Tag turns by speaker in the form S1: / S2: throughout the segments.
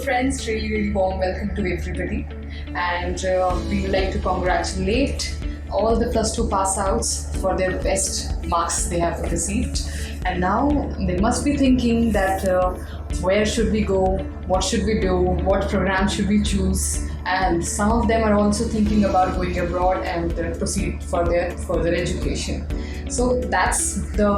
S1: friends, really warm welcome to everybody, and we would like to congratulate all the plus 2 pass outs for their best marks they have received. And now they must be thinking that where should we go, what should we do, what program should we choose, and some of them are also thinking about going abroad and proceed for their further education. So that's the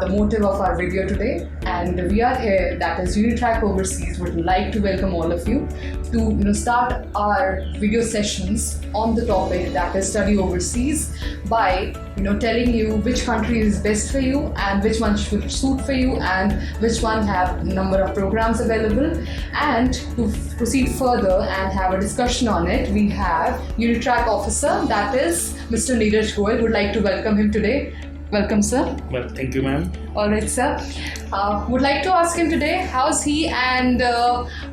S1: motive of our video today, and we are here, that is Unitrack Overseas, would like to welcome all of you to start our video sessions on the topic that is study overseas by telling you which country is best for you and which one should suit for you and which one have number of programs available. And to proceed further and have a discussion on it, we have Unitrack officer, that is Mr. Neeraj Goyal. Would like to welcome him today. Welcome, sir.
S2: Well, thank you, ma'am.
S1: All right, sir. Would like to ask him today, how's he and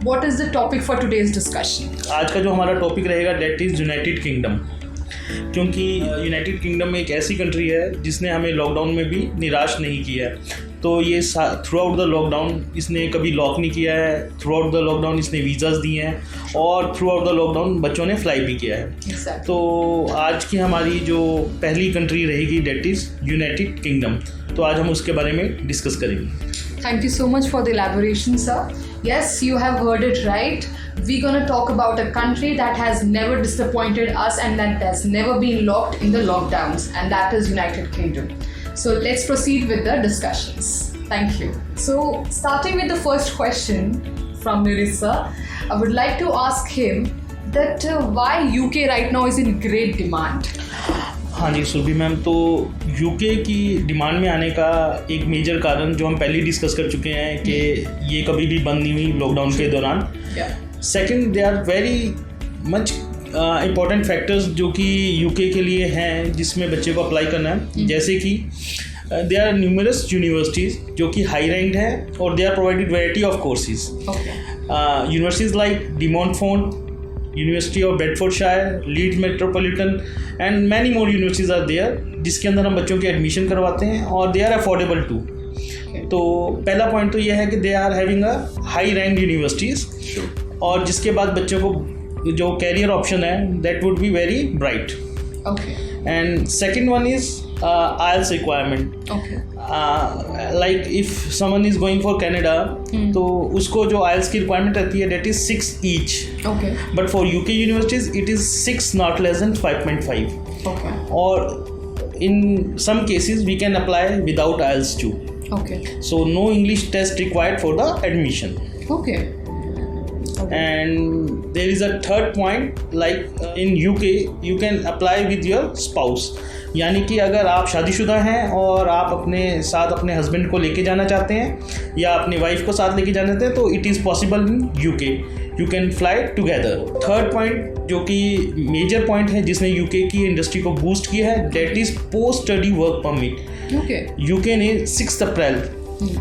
S1: what is the topic for today's discussion?
S2: आज का जो हमारा topic रहेगा that is United kingdom, क्योंकि United kingdom एक ऐसी country है जिसने हमें लॉकडाउन में भी निराश नहीं किया है। तो ये थ्रू आउट द लॉकडाउन इसने कभी लॉक नहीं किया है, थ्रू आउट द लॉकडाउन इसने वीज़ास दिए हैं और थ्रू आउट द लॉकडाउन बच्चों ने फ्लाई भी किया है।
S1: Exactly.
S2: तो आज की हमारी जो पहली कंट्री रहेगी डेट इज़ यूनाइटेड किंगडम, तो आज हम उसके बारे में डिस्कस करेंगे।
S1: Thank you so much for the elaboration, sir. Yes, you have heard it right. We're going to talk about a country that has never disappointed us and that has never been locked in the lockdowns, and that is United Kingdom. So let's proceed with the discussions. Thank you. So starting with the first question from Neeraj sir, I would like to ask him that why UK right now is in great demand.
S2: हाँ जी Surabhi ma'am, तो UK की demand में आने का एक major कारण जो हम पहले ही डिस्कस कर चुके हैं कि ये कभी भी बंद नहीं हुई लॉकडाउन के दौरान। Second, they are very much important factors जो कि यूके के लिए हैं जिसमें बच्चे को अप्लाई करना है, जैसे कि दे आर न्यूमरस यूनिवर्सिटीज़ जो कि हाई रैंक्ड है और they are provided variety of courses. Universities like De Montfort, university of Bedfordshire, Leeds Metropolitan and many more universities are there, जिसके अंदर हम बच्चों की एडमिशन करवाते हैं और दे आर अफोर्डेबल टू। तो पहला पॉइंट तो यह है कि they are having a high rank universities, और जिसके बाद बच्चों को जो कैरियर ऑप्शन है that would be very bright. And second one is IELTS requirement. Like if someone is going for Canada, तो उसको जो IELTS की requirement रहती है that is 6 each. But for UK universities it is 6 not less than 5.5. Or in some cases we can apply without IELTS too. So no English test required for the admission. And there is a third point, like in UK you can apply with your spouse. यानी कि अगर आप शादीशुदा हैं और आप अपने साथ अपने हस्बैंड को लेके जाना चाहते हैं या अपनी वाइफ को साथ लेके जाना चाहते हैं तो it is possible in UK, you can fly together. Third point जो कि मेजर पॉइंट है जिसने यूके की इंडस्ट्री को बूस्ट किया है that is post study work permit. UK ने 6 अप्रैल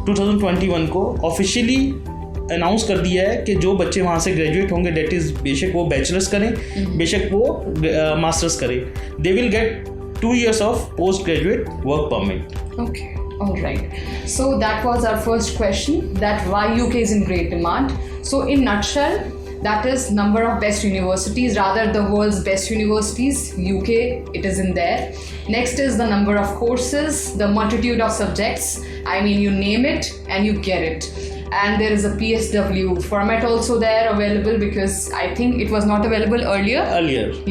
S2: 2021 को ऑफिशियली अनाउंस कर दिया है कि जो बच्चे वहाँ से ग्रेजुएट होंगे डेट इज़ बेशक वो बैचलर्स करें बेशक वो मास्टर्स करें, they will get 2 years of postgraduate work permit.
S1: All right. So that was our first question, that why UK is in great demand. So in nutshell, that is number of best universities, rather the world's best universities, UK, it is in there. Next is the number of courses, the multitude of subjects. I mean, you name it and you get it. And there is a PSW format also there available, because I think it was not available earlier.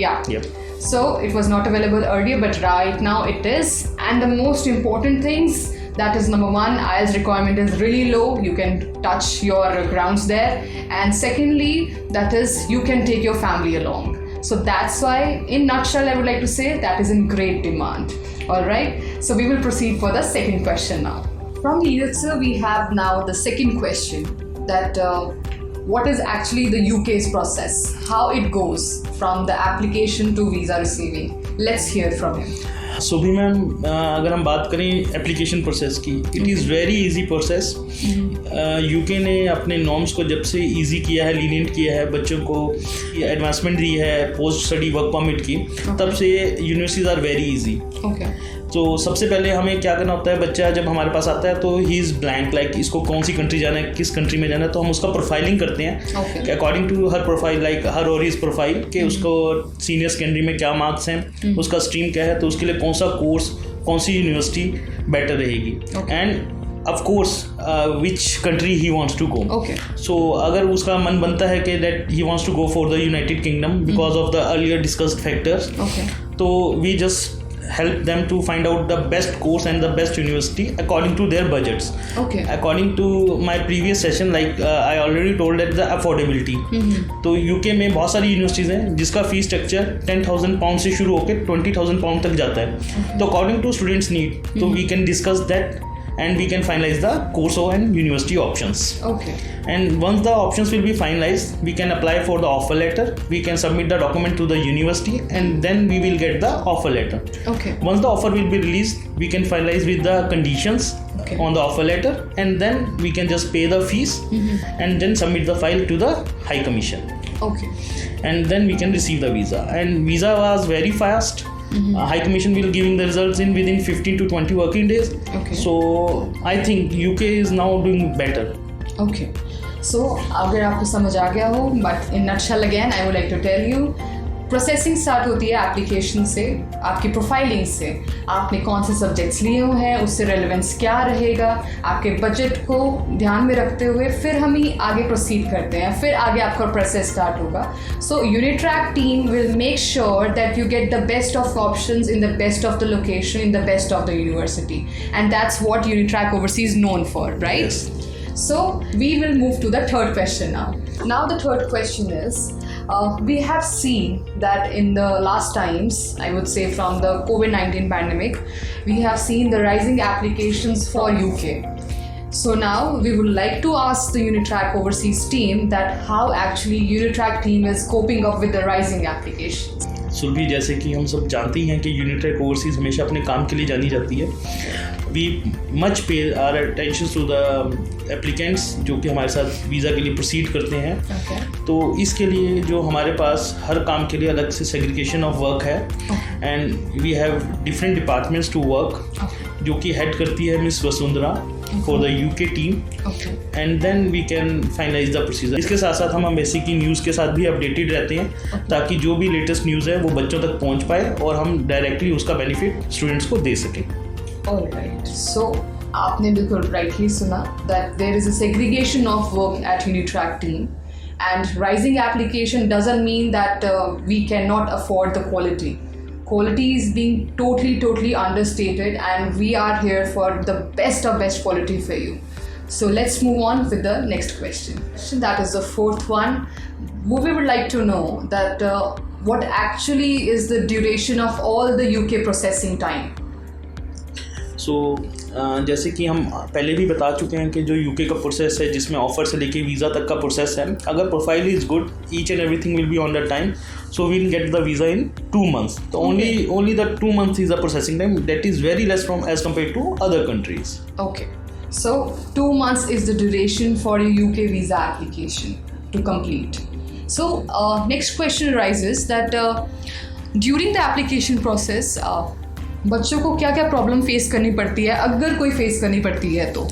S1: Yeah. Yep. So it was not available earlier, but right now it is. And the most important things, that is number 1, IELTS requirement is really low. You can touch your grounds there. And secondly, that is you can take your family along. So that's why, in nutshell, I would like to say that is in great demand. All right. So we will proceed for the second question now. From Neeraj sir, we have now the second question, that what is actually the UK's process, how it goes from the application to visa receiving. Let's hear from him.
S2: So भी ma'am, अगर हम बात करें application process की, it is very easy process. UK ने अपने norms को जब से इजी किया है, लीनियंट किया है, बच्चों को एडवांसमेंट दी है पोस्ट स्टडी वर्क परमिट की, तब से यूनिवर्सिटीज़ आर वेरी इजी। तो सबसे पहले हमें क्या करना होता है, बच्चा जब हमारे पास आता है तो ही इज़ ब्लैंक, लाइक इसको कौन सी कंट्री जाना है, किस कंट्री में जाना है, तो हम उसका प्रोफाइलिंग करते हैं कि according to her profile, like her और हिज प्रोफाइल, कि उसको सीनियर सेकेंडरी में क्या मार्क्स हैं, उसका स्ट्रीम क्या है, तो उसके लिए कौन सा कोर्स, कौन सी यूनिवर्सिटी बेटर रहेगी, and of course which country he wants to go.
S1: Okay.
S2: So अगर उसका मन बनता है कि that he wants to go for the United Kingdom because of the earlier discussed factors,
S1: okay,
S2: तो we just help them to find out the best course and the best university according to their budgets.
S1: Okay.
S2: According to my previous session, like I already told that the affordability. तो UK में बहुत सारी universities हैं जिसका fees structure 10,000 pound से शुरू होकर 20,000 pound तक जाता है. तो अकॉर्डिंग टू स्टूडेंट्स नीड, तो we can discuss that and we can finalize the course and university options.
S1: Okay.
S2: And once the options will be finalized, we can apply for the offer letter, we can submit the document to the university, and then we will get the offer letter.
S1: Okay.
S2: Once the offer will be released, we can finalize with the conditions on the offer letter, and then we can just pay the fees and then submit the file to the High Commission.
S1: Okay.
S2: And then we can receive the visa, and visa was very fast. High Commission will giving the results in within 15 to 20 working days.
S1: Okay.
S2: So I think UK is now doing better.
S1: Okay. So अगर आपको समझ आ गया हो, but in nutshell again I would like to tell you, processing start होती है application से, आपकी profiling से, आपने कौन से सब्जेक्ट्स लिए हुए हैं, उससे रेलेवेंस क्या रहेगा, आपके बजट को ध्यान में रखते हुए फिर हम ही आगे प्रोसीड करते हैं, फिर आगे आपका प्रोसेस स्टार्ट होगा. So Unitrack team will make sure that you get the best of options in the best of the location, in the best of the university, and that's what Unitrack overseas known for, right? So we will move to the third question now. Now the third question is, we have seen that in the last times, I would say from the COVID-19 pandemic, we have seen the rising applications for UK. So now we would like to ask the Unitrack overseas team that how actually Unitrack team is coping up with the rising applications.
S2: Surabhi, जैसे कि हम सब जानते ही हैं कि यूनिट्रैक overseas हमेशा अपने काम के लिए जानी जाती है. We much pay our attention to the applicants जो कि हमारे साथ वीज़ा के लिए प्रोसीड करते हैं. तो इसके लिए जो हमारे पास हर काम के लिए अलग से सेग्रीगेशन ऑफ वर्क है, and we have different departments to work, जो कि हेड करती है miss Vasundhara for the UK team, and then we can finalise the procedure. इसके साथ साथ हम एम्बेसी की न्यूज़ के साथ भी अपडेटेड रहते हैं, ताकि जो भी लेटेस्ट न्यूज़ है वो बच्चों तक पहुंच पाए और हम डायरेक्टली उसका बेनिफिट स्टूडेंट्स को दे सकें.
S1: Alright, so आपने बिल्कुल राइटली सुना that there is a segregation of work at Unitrack team, and rising application doesn't mean that we cannot afford the quality. Quality is being totally understated, and we are here for the best of best quality for you. So let's move on with the next question. So that is the fourth one. We would like to know that what actually is the duration of all the UK processing time?
S2: सो जैसे कि हम पहले भी बता चुके हैं कि जो यूके का प्रोसेस है, जिसमें ऑफर से लेके वीज़ा तक का प्रोसेस है, अगर profile is good, each and everything will be on the time, so we will get the visa in 2 months. तो only the 2 months is the processing time. That is very less from as compared to other countries.
S1: Okay, so 2 months is the duration for a UK visa application to complete. So next question arises that during the application process, बच्चों को क्या क्या problem face करनी पड़ती है, अगर कोई face करनी पड़ती है तो?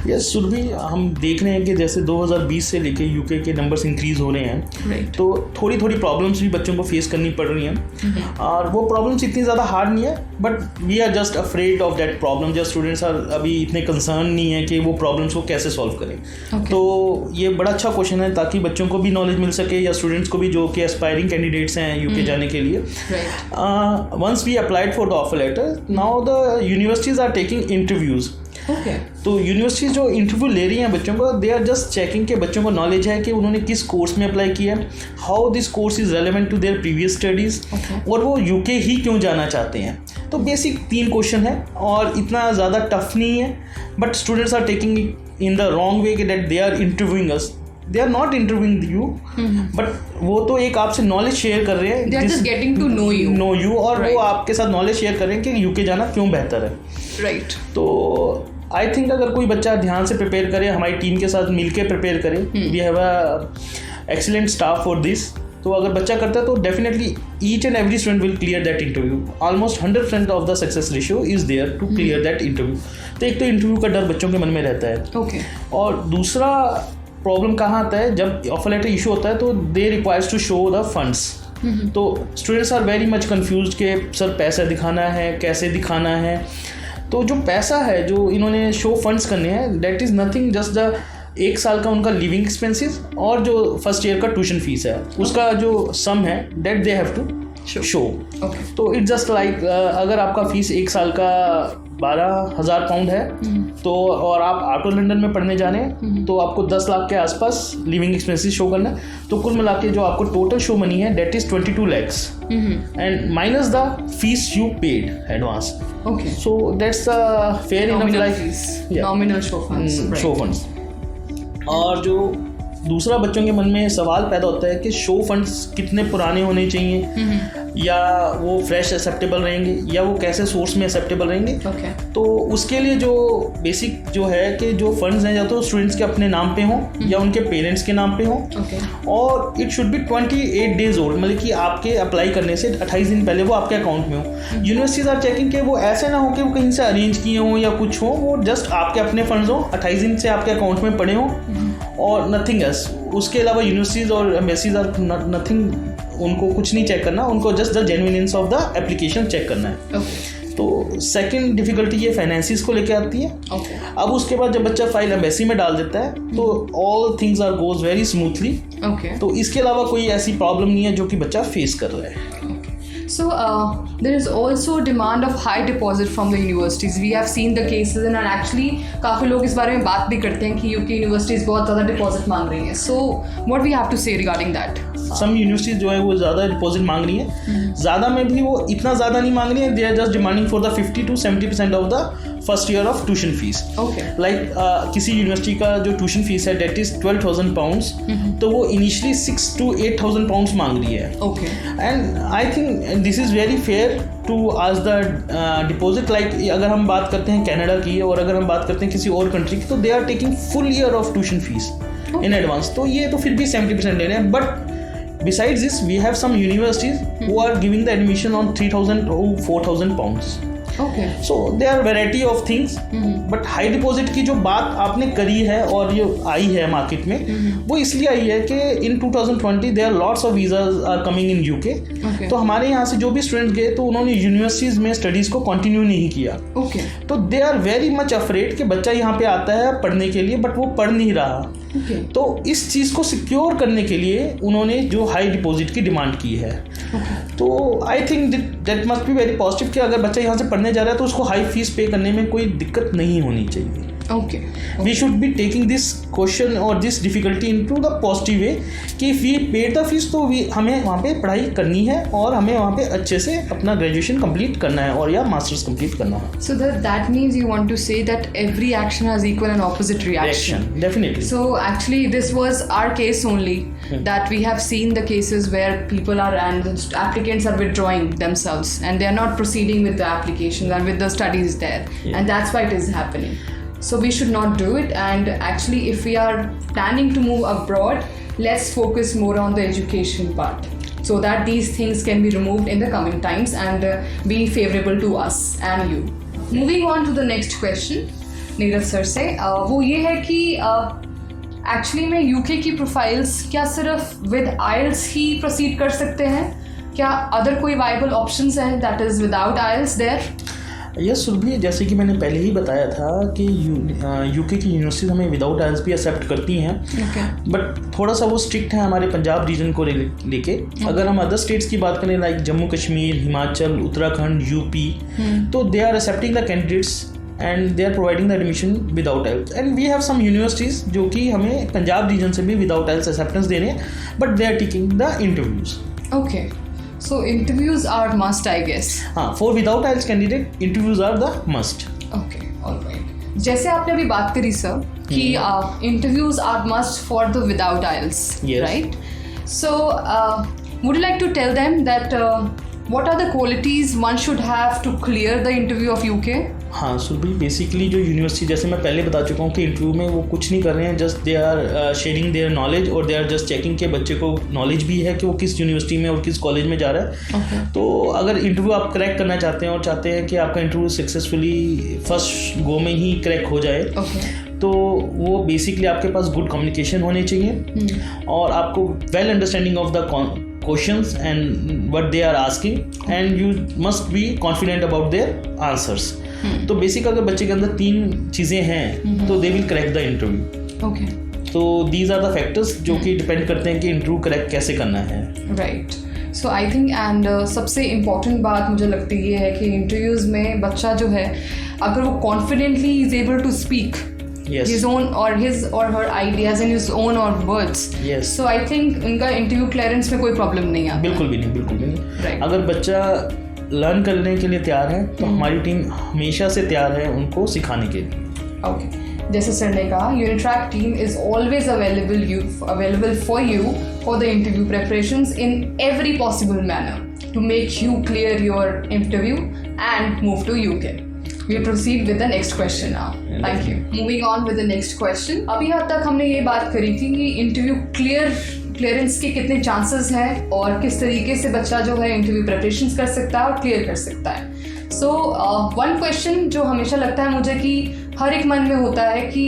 S2: यस सुरभि, हम देख रहे हैं कि जैसे 2020 से लेके यूके के नंबर्स इंक्रीज़ हो रहे हैं, तो थोड़ी प्रॉब्लम्स भी बच्चों को फेस करनी पड़ रही हैं. और वो प्रॉब्लम्स इतनी ज़्यादा हार्ड नहीं है, but we are just afraid of that problem. Just students are अभी इतने कंसर्न नहीं है कि वो प्रॉब्लम्स को कैसे सॉल्व करें. तो ये बड़ा अच्छा क्वेश्चन है, ताकि बच्चों को भी नॉलेज मिल सके या स्टूडेंट्स को भी जो कि एस्पायरिंग कैंडिडेट्स हैं यूके जाने के लिए. Once we applied for the offer letter, now the universities are taking interviews. तो यूनिवर्सिटीज जो इंटरव्यू ले रही हैं बच्चों को, दे आर जस्ट चेकिंग कि बच्चों को नॉलेज है कि उन्होंने किस कोर्स में अप्लाई किया है, how this course is relevant to their previous studies, और वो यूके ही क्यों जाना चाहते हैं. तो बेसिक 3 क्वेश्चन है और इतना ज़्यादा टफ नहीं है, but students are taking in the wrong way कि that they are interviewing us. They are not interviewing you, but वो तो एक आपसे नॉलेज शेयर कर रहे हैं,
S1: they are just getting to know you,
S2: और वो आपके साथ नॉलेज शेयर कर रहे हैं कि यूके जाना क्यों बेहतर है.
S1: राइट.
S2: तो आई थिंक अगर कोई बच्चा ध्यान से प्रिपेयर करे, हमारी टीम के साथ मिलके प्रिपेयर करे, we have a excellent staff for this, तो अगर बच्चा करता है तो definitely each and every student will clear that interview. Almost 100% of the success ratio is there to clear that interview. तो एक तो इंटरव्यू का डर बच्चों के मन में रहता है.
S1: ओके.
S2: और दूसरा प्रॉब्लम कहाँ आता है, जब ऑफर लेटर इशू होता है तो they requires to show the funds. तो students are very much confuse कि सर पैसा दिखाना है, कैसे दिखाना है. तो जो पैसा है जो इन्होंने शो फंड्स करने हैं, that is nothing just the 1 साल का उनका लिविंग एक्सपेंसेस और जो फर्स्ट ईयर का ट्यूशन फीस है उसका जो सम है that they have to show. तो इट्स जस्ट लाइक अगर आपका फीस 1 साल का 12,000 पाउंड है तो और आप आउट ऑफ लंदन में पढ़ने जाने हैं तो आपको 10 लाख के आसपास लिविंग एक्सपेंसेस शो करना है. तो कुल मिला के जो आपको टोटल शो मनी है that is 22 lakhs and minus the fees you paid advance.
S1: Okay.
S2: So that's the fair enough like
S1: nominal show funds.
S2: Show funds. और जो दूसरा बच्चों के मन में सवाल पैदा होता है कि शो फंड्स कितने पुराने होने चाहिए या वो फ्रेश एक्सेप्टेबल रहेंगे या वो कैसे सोर्स में एक्सेप्टेबल रहेंगे. तो उसके लिए जो बेसिक जो है कि जो फंड्स हैं या तो स्टूडेंट्स के अपने नाम पे हों या उनके पेरेंट्स के नाम पे हों. और it should be 28 days old, मतलब कि आपके अप्लाई करने से 28 दिन पहले वो आपके अकाउंट में हो. यूनिवर्सिटीज आर चेकिंग कि वो ऐसे ना हो कि वो कहीं से अरेंज किए हों या कुछ हो, वो जस्ट आपके अपने फंड्स हों, 28 दिन से आपके अकाउंट में पड़े हों और नथिंग एल्स. उसके अलावा यूनिवर्सिटीज और एम्बेसीज आर नथिंग, उनको कुछ नहीं चेक करना, उनको just the genuineness of the application check करना है. तो सेकंड डिफिकल्टी ये फाइनेंसिस को लेके आती है. अब उसके बाद जब बच्चा फाइल एम्बेसी में डाल देता है तो all things are goes very smoothly. तो इसके अलावा कोई ऐसी प्रॉब्लम नहीं है जो कि बच्चा फेस कर रहा है.
S1: So there is also demand of high deposit from the universities. We have seen the cases and actually काफ़ी लोग इस बारे में बात भी करते हैं कि UK universities बहुत ज़्यादा डिपॉजिट मांग रही हैं. So what we have to say regarding that?
S2: Some universities जो है वो ज़्यादा डिपॉजिट मांग रही है. ज़्यादा में भी वो इतना ज़्यादा नहीं मांग रही है. They are just demanding for the 50 to 70% of the first year of tuition fees. Like किसी यूनिवर्सिटी का जो ट्यूशन फीस है डेट इज 12,000 pounds, तो वो इनिशियली 6,000 to 8,000 pounds मांग रही है. And I think this is very fair to ask the deposit. Like अगर हम बात करते हैं कनाडा की और अगर हम बात करते हैं किसी और कंट्री की तो they are taking full year of tuition fees in advance. तो ये तो फिर भी 70% ले रहे हैं. But besides this we have some universities who are giving the admission on 3,000 to 4,000 pounds. So there are variety of things. But high deposit की जो बात आपने करी है और ये आई है मार्केट में वो इसलिए आई है कि in 2020 there are lots of visas are coming in UK. तो हमारे यहाँ से जो भी स्टूडेंट्स गए तो उन्होंने यूनिवर्सिटीज़ में स्टडीज़ को कंटिन्यू नहीं किया. तो they are very much afraid कि बच्चा यहाँ पे आता है पढ़ने के लिए बट वो पढ़ नहीं रहा. तो इस चीज़ को सिक्योर करने के लिए उन्होंने जो हाई डिपॉजिट की डिमांड की है. तो I think that must be very positive कि अगर बच्चा यहाँ से पढ़ने जा रहा है तो उसको हाई फीस पे करने में कोई दिक्कत नहीं होनी चाहिए. We should be taking this question or this difficulty into the positive way कि if we pay the fees तो हमें वहाँ पे पढ़ाई करनी है और हमें वहाँ पे अच्छे से अपना ग्रेजुएशन कंप्लीट करना है और या मास्टर्स कंप्लीट करना है.
S1: So that means you want to say that every action has equal and opposite reaction.
S2: Definitely.
S1: So actually this was our case only that we have seen the cases where people are and applicants are withdrawing themselves and they are not proceeding with the applications and with the studies there. And that's why it is happening. So we should not do it, and actually if we are planning to move abroad, let's focus more on the education part so that these things can be removed in the coming times and be favorable to us and you. Moving on to the next question Neeraj sir से, वो ये है कि actually में UK की profiles क्या सिर्फ with IELTS he proceed कर सकते हैं? क्या अदर कोई वाइबल ऑप्शंस हैं that is without IELTS there?
S2: Yes Surabhi, जैसे कि मैंने पहले ही बताया था कि UK की यूनिवर्सिटीज हमें विदाउट IELTS भी एक्सेप्ट करती हैं. बट थोड़ा सा वो स्ट्रिक्ट है हमारे पंजाब रीजन को लेके. अगर हम अदर स्टेट्स की बात करें लाइक जम्मू कश्मीर, हिमाचल, उत्तराखंड, UP, तो they are accepting the candidates and they are providing the admission without IELTS. And we have some universities जो कि हमें पंजाब रीजन से भी विदाउट IELTS एक्सेप्टेंस दे रहे हैं, but they are taking the interviews. So interviews are must, I guess. For without IELTS candidate, interviews are the must.
S1: Okay, all right. जैसे आपने अभी बात करी सर कि interviews are must for the without IELTS, right? So would you like to tell them that what are the qualities one should have to clear the interview of UK?
S2: हाँ Surabhi, basically जो university, जैसे मैं पहले बता चुका हूँ कि interview में वो कुछ नहीं कर रहे हैं, just they are sharing their knowledge और दे आर जस्ट चेकिंग के बच्चे को नॉलेज भी है कि वो किस यूनिवर्सिटी में और किस कॉलेज में जा रहा है। तो अगर इंटरव्यू आप क्रैक करना चाहते हैं और चाहते हैं कि आपका इंटरव्यू सक्सेसफुली फर्स्ट गो में ही क्रैक हो जाए, तो वो बेसिकली आपके पास गुड कम्युनिकेशन होने चाहिए और आपको well understanding of the questions and what they are asking and you must be confident about their answers. तो बेसिक अगर बच्चे के अंदर 3 चीज़ें हैं तो they will crack the interview. Okay, तो दीज आर द फैक्टर्स जो कि डिपेंड करते हैं कि इंटरव्यू क्रैक कैसे करना है।
S1: Right, so I think and सबसे इम्पॉर्टेंट बात मुझे लगती ये है कि इंटरव्यूज़ में बच्चा जो है अगर वो confidently is able to speak his own or his or her ideas in his own or words.
S2: Yes.
S1: So I think उनका इंटरव्यू क्लियरेंस में कोई प्रॉब्लम नहीं आता।
S2: बिल्कुल भी नहीं, बिल्कुल भी नहीं।
S1: Right.
S2: अगर बच्चा लर्न करने के लिए तैयार है तो हमारी टीम हमेशा से तैयार है उनको सिखाने के लिए।
S1: ओके, जैसे सर ने कहा, Unitrack team is always available for you for the interview preparations in every possible manner to make you clear your interview and move to UK. We'll proceed with the next question now. Thank you. Moving on with the next question. अभी हद तक हमने ये बात करी थी कि interview clearance के कितने चांसेस हैं और किस तरीके से बच्चा जो है इंटरव्यू प्रिपरेशंस कर सकता है और क्लियर कर सकता है। सो वन क्वेश्चन जो हमेशा लगता है मुझे कि हर एक मन में होता है कि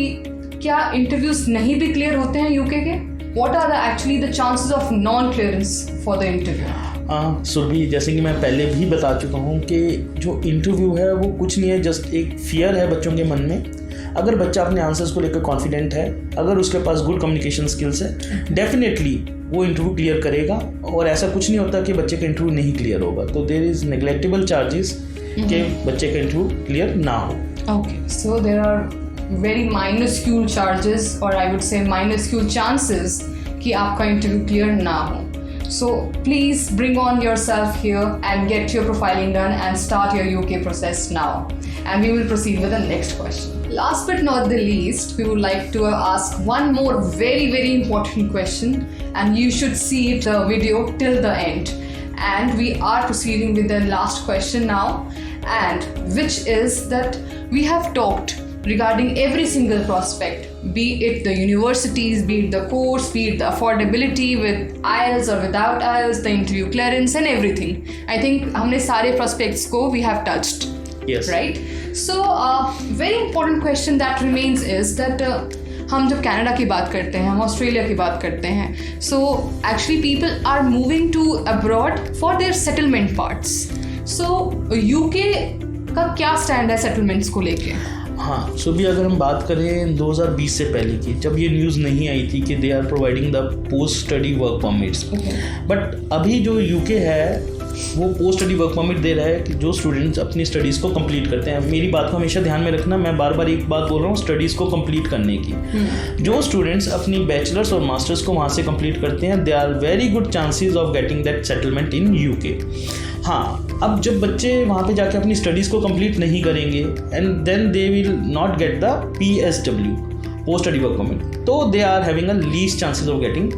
S1: क्या इंटरव्यूज नहीं भी क्लियर होते हैं यूके के? What are the actually the chances of non-clearance for the interview?
S2: Surabhi, जैसे कि मैं पहले भी बता चुका हूँ कि जो इंटरव्यू है वो कुछ नहीं है, जस्ट एक फियर है बच्चों के मन में। अगर बच्चा अपने आंसर्स को लेकर कॉन्फिडेंट है, अगर उसके पास गुड कम्युनिकेशन स्किल्स है, डेफिनेटली वो इंटरव्यू क्लियर करेगा और ऐसा कुछ नहीं होता कि बच्चे का इंटरव्यू नहीं क्लियर होगा। तो देयर इज नेग्लेक्टेबल चार्जेस कि बच्चे का इंटरव्यू क्लियर ना हो।
S1: Okay, so there are very minuscule charges और आई वुड से माइनस्क्यूल चांसेस कि आपका इंटरव्यू क्लियर ना हो। So please bring on yourself here and get your profiling done and start your UK process now. And we will proceed with the next question. Last but not the least, we would like to ask one more very important question, and you should see the video till the end. And we are proceeding with the last question now, and which is that we have talked regarding every single prospect, be it the universities, be it the course, be it the affordability with IELTS or without IELTS, the interview clearance and everything. I think हमने सारे prospects को we have touched.
S2: Yes.
S1: Right? So very important question that remains is that हम जब Canada की बात करते हैं, हम ऑस्ट्रेलिया की बात करते हैं, so actually people are moving to abroad for their settlement parts. So UK का क्या स्टैंड है सेटलमेंट्स को लेके?
S2: हाँ, सो भी अगर हम बात करें 2020 से पहले की, जब ये न्यूज़ नहीं आई थी कि they are providing the post study work permits, but अभी जो यूके है वो पोस्ट स्टडी वर्क परमिट दे रहा है कि जो स्टूडेंट्स अपनी स्टडीज़ को कंप्लीट करते हैं। मेरी बात को हमेशा ध्यान में रखना, मैं बार बार एक बात बोल रहा हूँ, स्टडीज़ को कंप्लीट करने की। जो स्टूडेंट्स अपनी बैचलर्स और मास्टर्स को वहाँ से कंप्लीट करते हैं, they are very good chances of getting that settlement in UK. हाँ, अब जब बच्चे वहाँ पे जाके अपनी स्टडीज़ को कंप्लीट नहीं करेंगे and then they will not get the PSW, post study work permit, तो they are having a least chances of getting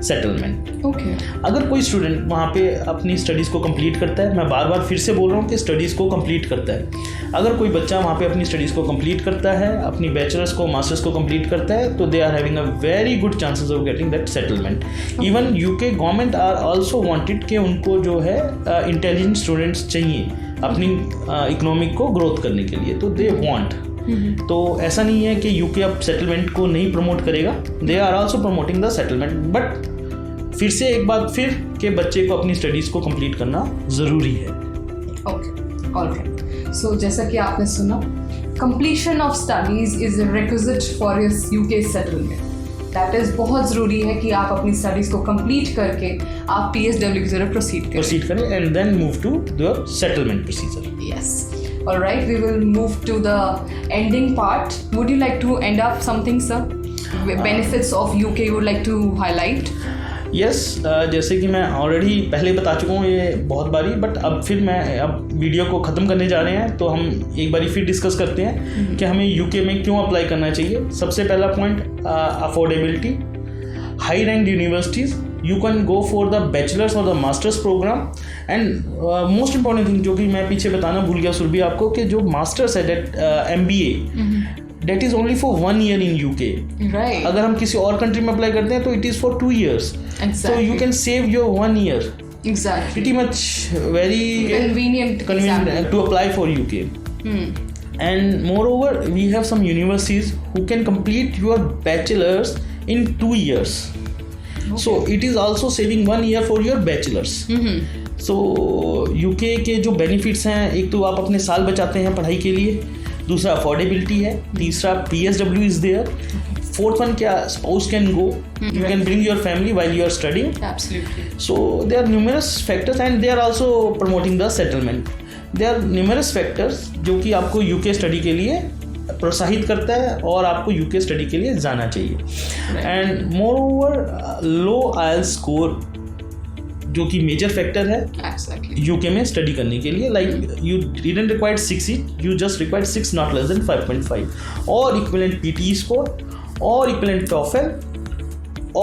S2: settlement.
S1: Okay,
S2: अगर कोई स्टूडेंट वहाँ पे अपनी स्टडीज़ को कंप्लीट करता है, मैं बार बार फिर से बोल रहा हूँ कि स्टडीज़ को कंप्लीट करता है, अगर कोई बच्चा वहाँ पे अपनी स्टडीज़ को कंप्लीट करता है, अपनी बैचलर्स को मास्टर्स को कंप्लीट करता है, तो they are having a very good chances of getting that settlement. Even UK government are also wanted कि उनको जो है इंटेलिजेंट स्टूडेंट्स चाहिए अपनी इकोनॉमिक को ग्रोथ करने के लिए, तो दे वांट। तो ऐसा नहीं है कि यूके अब सेटलमेंट को नहीं प्रमोट करेगा, they are also promoting the settlement, but फिर से एक बात फिर कि बच्चे को अपनी स्टडीज़ को कंप्लीट करना ज़रूरी है।
S1: Okay, alright. सो जैसा कि आपने सुना, completion of studies is a requisite for UK settlement. That is बहुत ज़रूरी है कि आप अपनी स्टडीज़ को कंप्लीट करके आप PSW की तरफ प्रोसीड करें
S2: and then move to the settlement procedure.
S1: Yes, all right, we will move to the ending part. Would you like to end up something, sir? Benefits of UK you would like to highlight?
S2: Yes, जैसे कि मैं already पहले बता चुका हूँ ये बहुत बारी, बट अब फिर मैं अब वीडियो को ख़त्म करने जा रहे हैं, तो हम एक बारी फिर डिस्कस करते हैं कि हमें यूके में क्यों अप्लाई करना चाहिए। सबसे पहला point, affordability, high rank universities you can go for the bachelor's or the master's program. And most important thing जो कि मैं पीछे बताना भूल गया सुरभि आपको, कि जो मास्टर्स है that MBA that is only for 1 year in UK.
S1: Right.
S2: अगर हम किसी और कंट्री में अप्लाई करते हैं तो it is for 2 years.
S1: Exactly.
S2: So you can save your 1 year.
S1: Exactly.
S2: Pretty much very
S1: convenient
S2: to apply for UK. And moreover, we have some universities who can complete your bachelor's in 2 years. Okay. So it is also saving 1 year for your bachelor's. So UK के जो benefits हैं, एक तो आप अपने साल बचाते हैं पढ़ाई के लिए, दूसरा अफोर्डेबिलिटी है, तीसरा PSW is there, fourth one क्या spouse can go, you can bring your family while you are studying.
S1: Absolutely.
S2: So there are numerous factors and they are also promoting the settlement. There are numerous factors जो कि आपको UK study के लिए प्रोत्साहित करता है और आपको UK स्टडी के लिए जाना चाहिए. And more over low IELTS score जो कि मेजर फैक्टर है UK में स्टडी करने के लिए. Like you didn't required 60, you just required 6 not less than 5.5 और इक्विवेलेंट PTE स्कोर और equivalent TOEFL.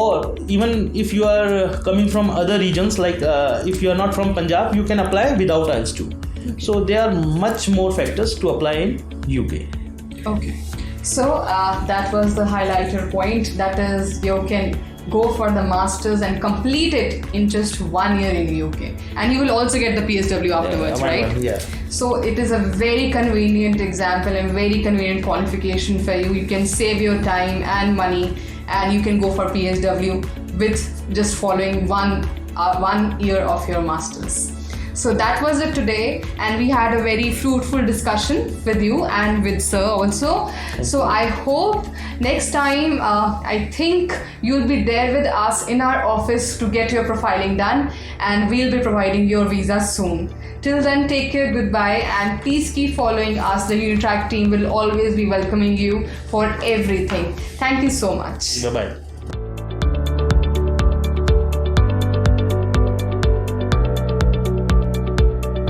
S2: Or even if you are coming from other regions, like if you are not from Punjab, you can apply without IELTS too. So there are much more factors to apply in UK.
S1: Okay. So that was the highlighter point. That is, you can go for the masters and complete it in just 1 year in UK, and you will also get the PSW afterwards, right?
S2: Yeah.
S1: So it is a very convenient example and very convenient qualification for you. You can save your time and money, and you can go for PSW with just following one year of your masters. So that was it today, and we had a very fruitful discussion with you and with sir also. So I hope next time, I think you'll be there with us in our office to get your profiling done, and we'll be providing your visa soon. Till then, take care, goodbye, and please keep following us. The Unitrack team will always be welcoming you for everything. Thank you so much.
S2: Bye-bye.